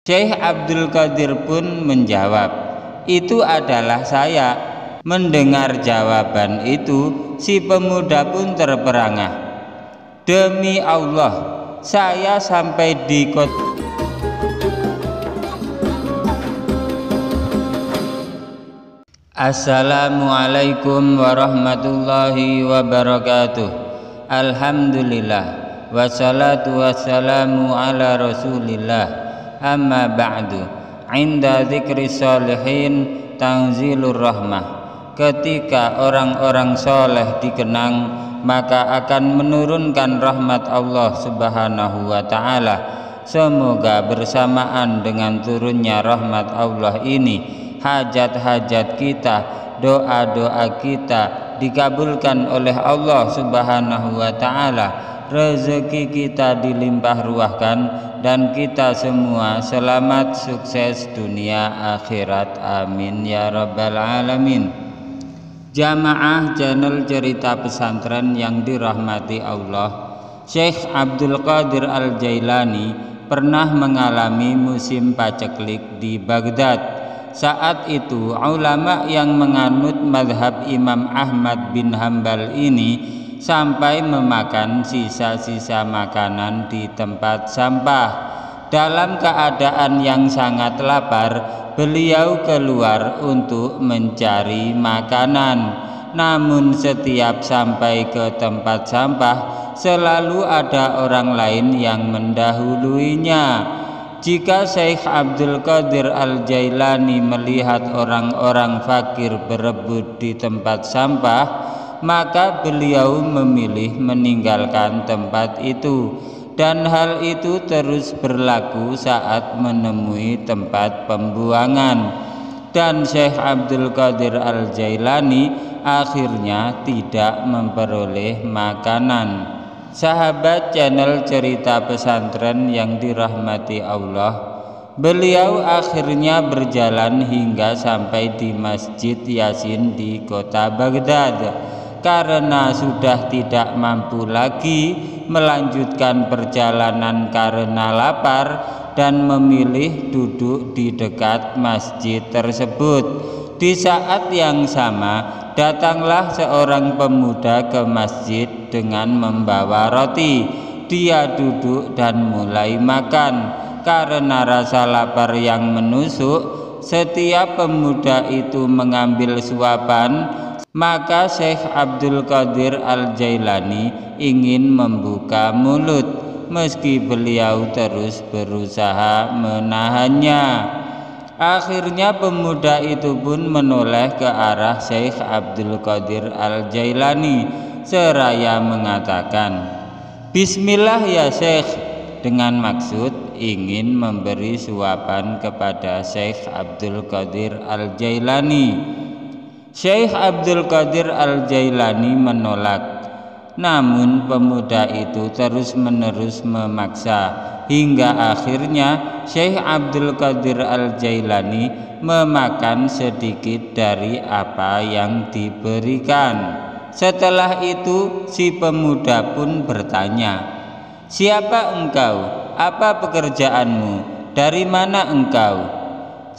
Syekh Abdul Qadir pun menjawab, "Itu adalah saya." Mendengar jawaban itu, si pemuda pun terperangah. "Demi Allah, saya sampai di kota..." Assalamualaikum warahmatullahi wabarakatuh. Alhamdulillah, wassalatu wassalamu ala rasulillah, amma ba'du. Inda dzikri sholihin tanzilur rahmah. Ketika orang-orang soleh dikenang, maka akan menurunkan rahmat Allah subhanahu wa ta'ala. Semoga bersamaan dengan turunnya rahmat Allah ini, hajat-hajat kita, doa-doa kita dikabulkan oleh Allah subhanahu wa ta'ala, rezeki kita dilimpah ruahkan, dan kita semua selamat sukses dunia akhirat, amin ya rabbal alamin. Jamaah channel cerita pesantren yang dirahmati Allah, Syekh Abdul Qadir Al-Jailani pernah mengalami musim paceklik di Baghdad. Saat itu ulama yang menganut mazhab Imam Ahmad bin Hambal ini sampai memakan sisa-sisa makanan di tempat sampah. Dalam keadaan yang sangat lapar, beliau keluar untuk mencari makanan. Namun setiap sampai ke tempat sampah, selalu ada orang lain yang mendahuluinya. Jika Syekh Abdul Qadir Al-Jailani melihat orang-orang fakir berebut di tempat sampah, maka beliau memilih meninggalkan tempat itu, dan hal itu terus berlaku saat menemui tempat pembuangan. Dan Syekh Abdul Qadir Al-Jailani akhirnya tidak memperoleh makanan. Sahabat channel cerita pesantren yang dirahmati Allah, beliau akhirnya berjalan hingga sampai di Masjid Yasin di kota Baghdad. Karena sudah tidak mampu lagi melanjutkan perjalanan karena lapar, dan memilih duduk di dekat masjid tersebut. Di saat yang sama, datanglah seorang pemuda ke masjid dengan membawa roti. Dia duduk dan mulai makan. Karena rasa lapar yang menusuk, setiap pemuda itu mengambil suapan. Maka Syekh Abdul Qadir Al-Jailani ingin membuka mulut, meski beliau terus berusaha menahannya. Akhirnya pemuda itu pun menoleh ke arah Syekh Abdul Qadir Al-Jailani seraya mengatakan, "Bismillah ya Syekh," dengan maksud ingin memberi suapan kepada Syekh Abdul Qadir Al-Jailani. Syekh Abdul Qadir Al-Jailani menolak, namun pemuda itu terus-menerus memaksa, hingga akhirnya Syekh Abdul Qadir Al-Jailani memakan sedikit dari apa yang diberikan. Setelah itu si pemuda pun bertanya, "Siapa engkau? Apa pekerjaanmu? Dari mana engkau?"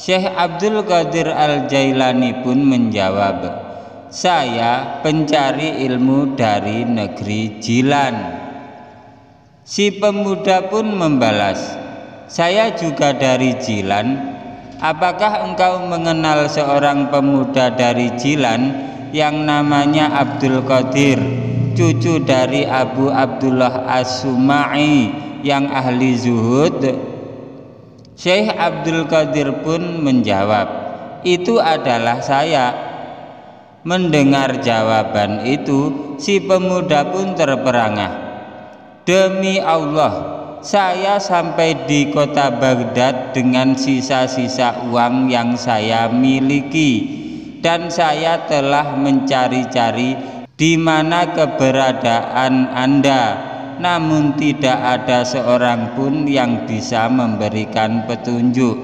Syekh Abdul Qadir Al-Jailani pun menjawab, "Saya pencari ilmu dari negeri Jilan." Si pemuda pun membalas, "Saya juga dari Jilan. Apakah engkau mengenal seorang pemuda dari Jilan yang namanya Abdul Qadir, cucu dari Abu Abdullah As-Suma'i yang ahli zuhud?" Syekh Abdul Qadir pun menjawab, "Itu adalah saya." Mendengar jawaban itu, si pemuda pun terperangah. "Demi Allah, saya sampai di kota Baghdad dengan sisa-sisa uang yang saya miliki, dan saya telah mencari-cari di mana keberadaan Anda, namun tidak ada seorang pun yang bisa memberikan petunjuk.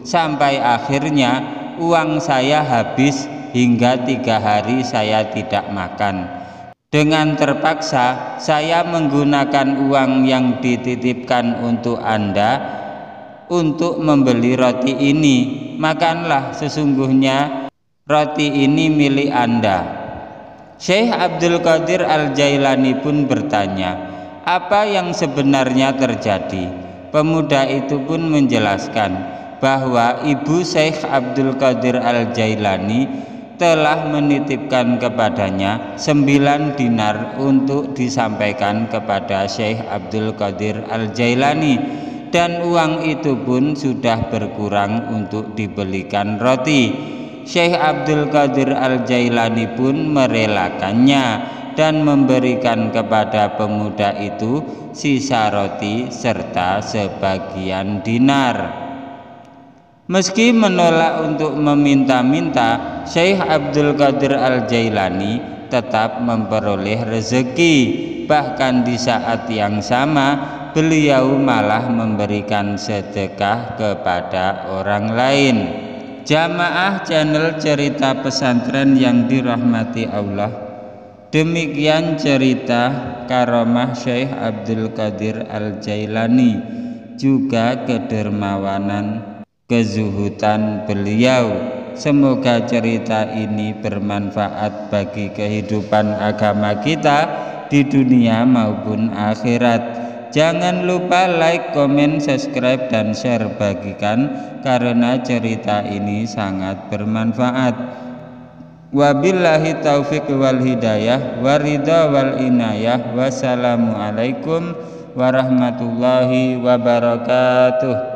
Sampai akhirnya uang saya habis hingga 3 hari saya tidak makan. Dengan terpaksa saya menggunakan uang yang dititipkan untuk Anda untuk membeli roti ini. Makanlah, sesungguhnya roti ini milik Anda. Syekh Abdul Qadir Al-Jailani pun bertanya, apa yang sebenarnya terjadi? Pemuda itu pun menjelaskan bahwa ibu Syekh Abdul Qadir Al-Jailani telah menitipkan kepadanya 9 dinar untuk disampaikan kepada Syekh Abdul Qadir Al-Jailani, dan uang itu pun sudah berkurang untuk dibelikan roti. Syekh Abdul Qadir Al-Jailani pun merelakannya dan memberikan kepada pemuda itu sisa roti serta sebagian dinar. Meski menolak untuk meminta-minta, Syekh Abdul Qadir Al-Jailani tetap memperoleh rezeki. Bahkan di saat yang sama, beliau malah memberikan sedekah kepada orang lain. Jamaah channel Cerita Pesantren yang dirahmati Allah, demikian cerita karomah Syekh Abdul Qadir Al-Jailani, juga kedermawanan kezuhudan beliau. Semoga cerita ini bermanfaat bagi kehidupan agama kita di dunia maupun akhirat. Jangan lupa like, komen, subscribe, dan share, bagikan karena cerita ini sangat bermanfaat. Wabillahi taufiq wal hidayah waridha wal inayah. Wassalamualaikum warahmatullahi wabarakatuh.